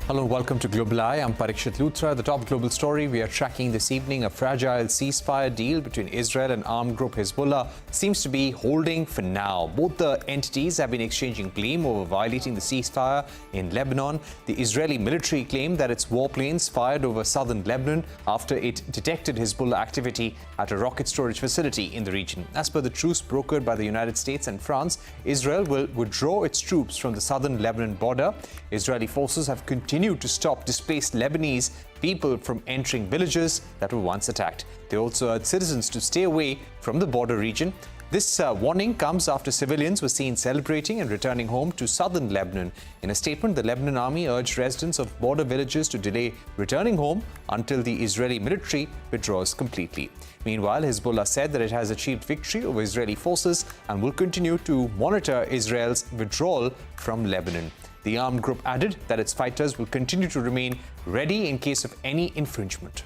Hello, welcome to Global Eye. I'm Parikshit Luthra. The top global story we are tracking this evening: a fragile ceasefire deal between Israel and armed group Hezbollah seems to be holding for now. Both the entities have been exchanging blame over violating the ceasefire in Lebanon. The Israeli military claimed that its warplanes fired over southern Lebanon after it detected Hezbollah activity at a rocket storage facility in the region. As per the truce brokered by the United States and France, Israel will withdraw its troops from the southern Lebanon border. Israeli forces have continued to stop displaced Lebanese people from entering villages that were once attacked. They also urged citizens to stay away from the border region. This warning comes after civilians were seen celebrating and returning home to southern Lebanon. In a statement, the Lebanon army urged residents of border villages to delay returning home until the Israeli military withdraws completely. Meanwhile, Hezbollah said that it has achieved victory over Israeli forces and will continue to monitor Israel's withdrawal from Lebanon. The armed group added that its fighters will continue to remain ready in case of any infringement.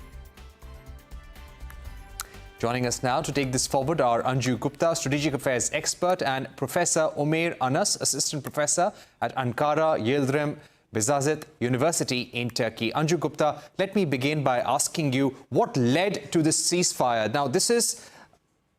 Joining us now to take this forward are Anju Gupta, Strategic Affairs expert, and Professor Omair Anas, Assistant Professor at Ankara Yildirim Beyazit University in Turkey. Anju Gupta, let me begin by asking you what led to this ceasefire. Now, this is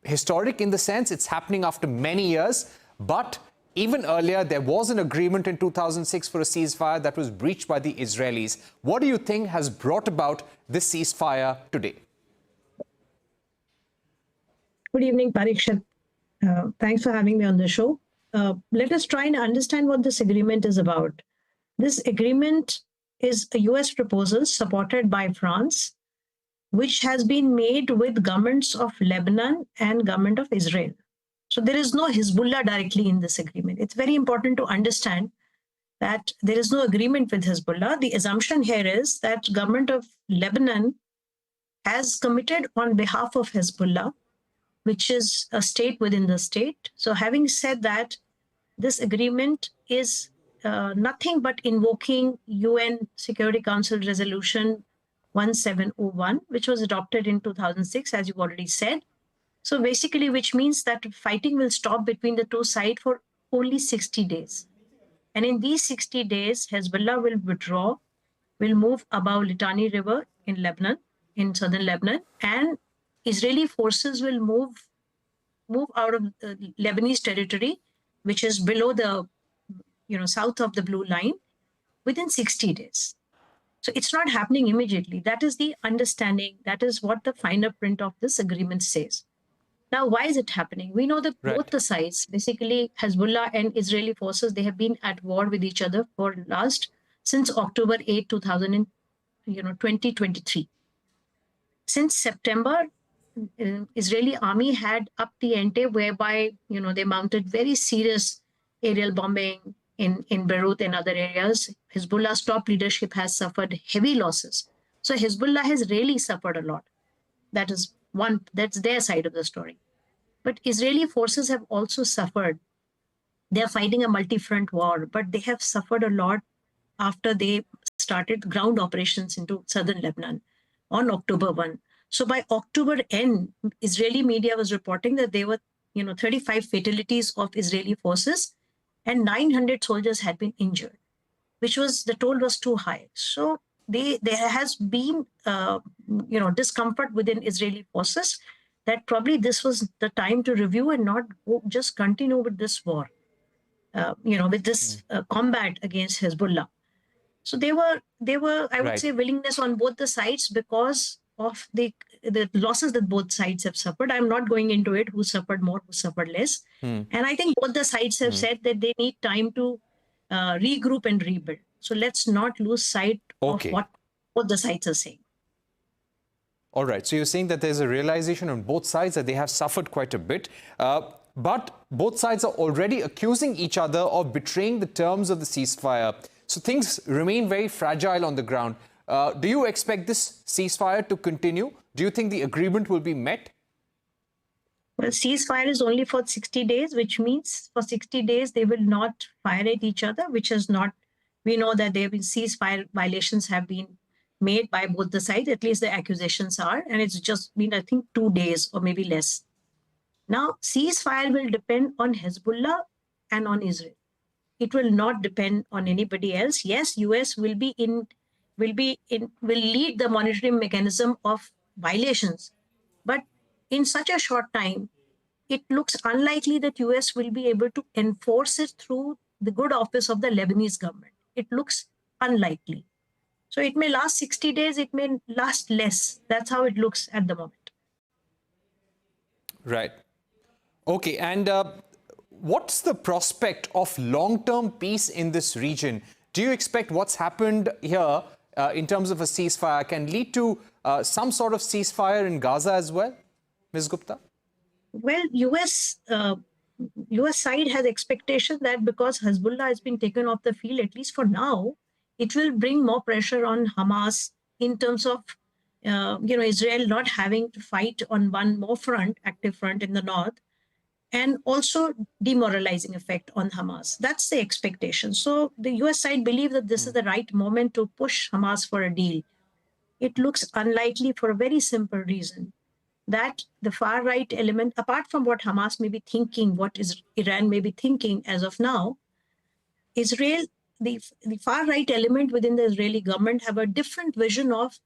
historic in the sense it's happening after many years, but even earlier, there was an agreement in 2006 for a ceasefire that was breached by the Israelis. What do you think has brought about this ceasefire today? Good evening, Parikshit. Thanks for having me on the show. Let us try and understand what this agreement is about. This agreement is a US proposal supported by France, which has been made with governments of Lebanon and government of Israel. So there is no Hezbollah directly in this agreement. It's very important to understand that there is no agreement with Hezbollah. The assumption here is that government of Lebanon has committed on behalf of Hezbollah, which is a state within the state. So having said that, this agreement is nothing but invoking UN Security Council Resolution 1701, which was adopted in 2006, as you've already said. So basically, which means that fighting will stop between the two sides for only 60 days. And in these 60 days, Hezbollah will withdraw, will move above Litani River in Lebanon, in southern Lebanon, and Israeli forces will move out of Lebanese territory, which is below the, south of the blue line, within 60 days. So it's not happening immediately. That is the understanding. That is what the finer print of this agreement says. Now, why is it happening? We know that both the sides, basically Hezbollah and Israeli forces, they have been at war with each other since October 8, 2023. Since September, Israeli army had upped the ante, whereby, they mounted very serious aerial bombing in Beirut and other areas. Hezbollah's top leadership has suffered heavy losses. So Hezbollah has really suffered a lot. That's their side of the story. But Israeli forces have also suffered. They're fighting a multi-front war, but they have suffered a lot after they started ground operations into southern Lebanon on October 1. So by October end, Israeli media was reporting that there were 35 fatalities of Israeli forces and 900 soldiers had been injured, the toll was too high. So there has been discomfort within Israeli forces that probably this was the time to review and not just continue with this war, with this combat against Hezbollah. So there were I would say, willingness on both the sides because of the losses that both sides have suffered. I'm not going into it, who suffered more, who suffered less. And I think both the sides have said that they need time to regroup and rebuild. So let's not lose sight of what the sides are saying. All right. So you're saying that there's a realization on both sides that they have suffered quite a bit. But both sides are already accusing each other of betraying the terms of the ceasefire. So things remain very fragile on the ground. Do you expect this ceasefire to continue? Do you think the agreement will be met? Well, ceasefire is only for 60 days, which means for 60 days they will not fire at each other, which is not. We know that there have been ceasefire violations have been made by both the sides, at least the accusations are, and it's just been, I think, 2 days or maybe less. Now, ceasefire will depend on Hezbollah and on Israel. it will not depend on anybody else. Yes, US will lead the monitoring mechanism of violations, but in such a short time, it looks unlikely that US will be able to enforce it through the good office of the Lebanese government. It looks unlikely. So it may last 60 days, it may last less. That's how it looks at the moment. Right. Okay, and what's the prospect of long-term peace in this region? Do you expect what's happened here in terms of a ceasefire can lead to some sort of ceasefire in Gaza as well, Ms. Gupta? Well, US side has expectation that because Hezbollah has been taken off the field, at least for now, it will bring more pressure on Hamas in terms of Israel not having to fight on one more front, active front in the north, and also demoralizing effect on Hamas. That's the expectation. So the US side believe that this is the right moment to push Hamas for a deal. It looks unlikely for a very simple reason, that the far-right element, apart from what Hamas may be thinking, what Iran may be thinking as of now, Israel, the far-right element within the Israeli government have a different vision of,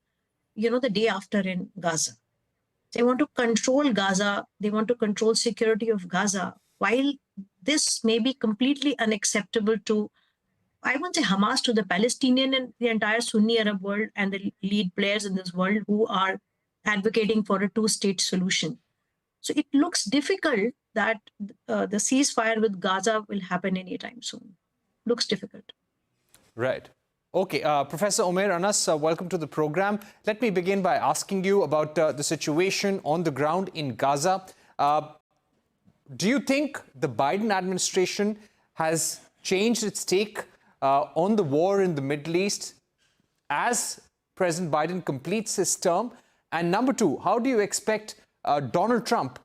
the day after in Gaza. They want to control Gaza. They want to control security of Gaza. While this may be completely unacceptable to, I won't say Hamas, to the Palestinian and the entire Sunni Arab world and the lead players in this world who are advocating for a two-state solution. So it looks difficult that the ceasefire with Gaza will happen anytime soon. Looks difficult. Right. Okay, Professor Omair Anas, welcome to the program. Let me begin by asking you about the situation on the ground in Gaza. Do you think the Biden administration has changed its take on the war in the Middle East as President Biden completes his term? And number two, how do you expect Donald Trump,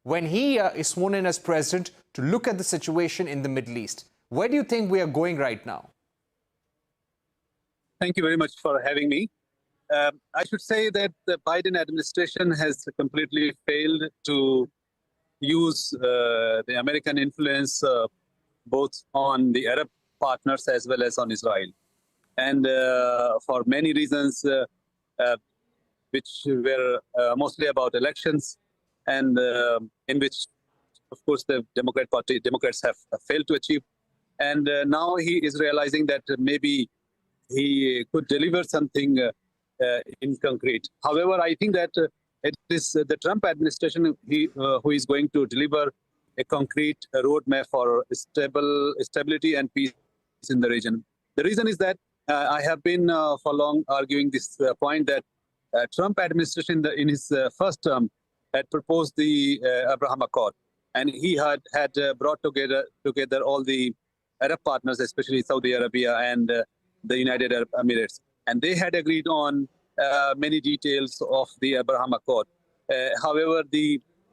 when he is sworn in as president, to look at the situation in the Middle East? Where do you think we are going right now? Thank you very much for having me. I should say that the Biden administration has completely failed to use the American influence both on the Arab partners as well as on Israel. And for many reasons, which were mostly about elections, and in which, of course, the Democrats have failed to achieve. And now he is realizing that maybe he could deliver something in concrete. However, I think that it is the Trump administration who is going to deliver a concrete roadmap for stability and peace in the region. The reason is that I have been for long arguing this point that Trump administration in his first term had proposed the Abraham Accord, and he had brought together all the Arab partners, especially Saudi Arabia and the United Arab Emirates, and they had agreed on many details of the Abraham Accord. However,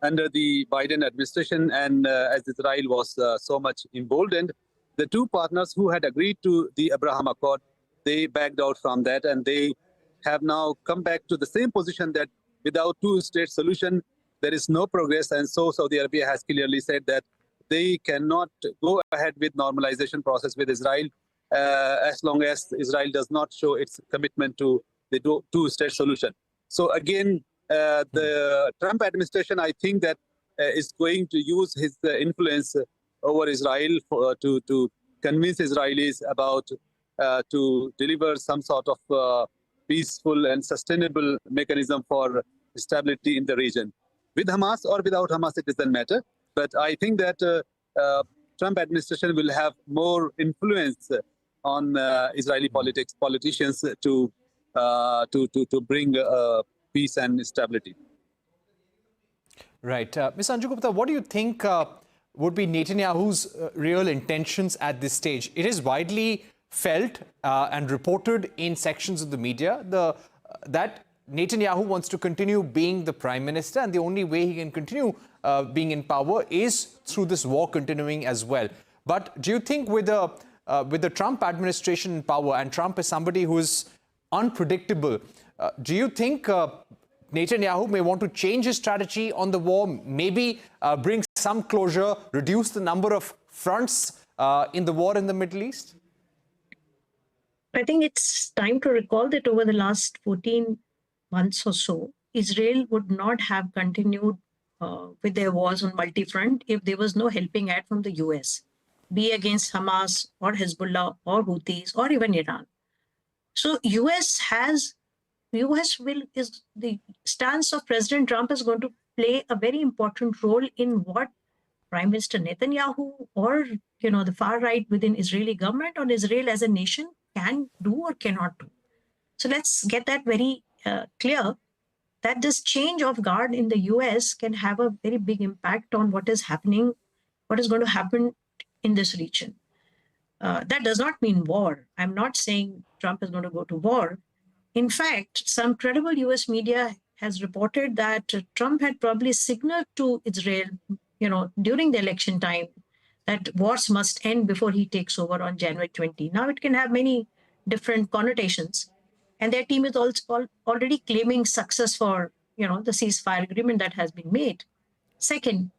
under the Biden administration, and as Israel was so much emboldened, the two partners who had agreed to the Abraham Accord, they backed out from that, and they have now come back to the same position that without two-state solution, there is no progress. And so Saudi Arabia has clearly said that they cannot go ahead with normalization process with Israel as long as Israel does not show its commitment to the two-state solution. So again, the Trump administration, I think that is going to use his influence over Israel to convince Israelis about to deliver some sort of peaceful and sustainable mechanism for stability in the region. With Hamas or without Hamas, it doesn't matter. But I think that Trump administration will have more influence on Israeli politicians to bring peace and stability. Right. Ms. Anju Gupta, what do you think would be Netanyahu's real intentions at this stage? It is widely felt and reported in sections of the media that Netanyahu wants to continue being the prime minister, and the only way he can continue being in power is through this war continuing as well. But do you think with the Trump administration in power, and Trump is somebody who is unpredictable, do you think Netanyahu may want to change his strategy on the war, maybe bring some closure, reduce the number of fronts in the war in the Middle East? I think it's time to recall that over the last 14 months or so, Israel would not have continued with their wars on multi-front if there was no helping hand from the US, be against Hamas or Hezbollah or Houthis or even Iran. So is the stance of President Trump is going to play a very important role in what Prime Minister Netanyahu or the far right within Israeli government or Israel as a nation can do or cannot do. So let's get that very clear, that this change of guard in the US can have a very big impact on what is happening, what is going to happen in this region. That does not mean war. I'm not saying Trump is going to go to war. In fact, some credible US media has reported that Trump had probably signaled to Israel, during the election time, that wars must end before he takes over on January 20. Now, it can have many different connotations. And their team is also already claiming success for, the ceasefire agreement that has been made. Second,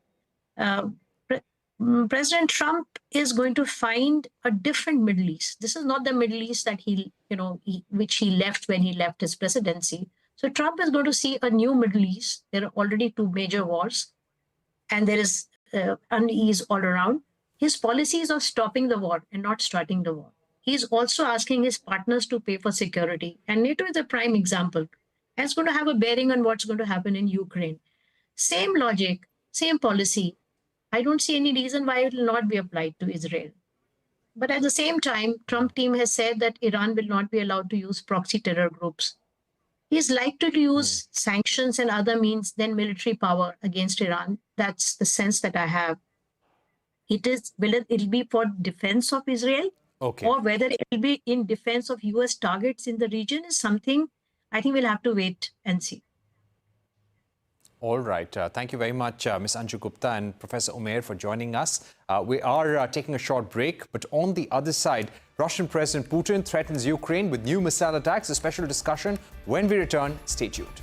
President Trump is going to find a different Middle East. This is not the Middle East that which he left when he left his presidency. So Trump is going to see a new Middle East. There are already two major wars, and there is unease all around. His policies of stopping the war and not starting the war. He's also asking his partners to pay for security. And NATO is a prime example. And it's going to have a bearing on what's going to happen in Ukraine. Same logic, same policy. I don't see any reason why it will not be applied to Israel. But at the same time, Trump team has said that Iran will not be allowed to use proxy terror groups. He's likely to use sanctions and other means than military power against Iran. That's the sense that I have. Will it be for defense of Israel? Okay. Or whether it will be in defense of US targets in the region is something I think we'll have to wait and see. All right. Thank you very much, Ms. Anju Gupta and Professor Omair, for joining us. We are taking a short break, but on the other side, Russian President Putin threatens Ukraine with new missile attacks. A special discussion when we return. Stay tuned.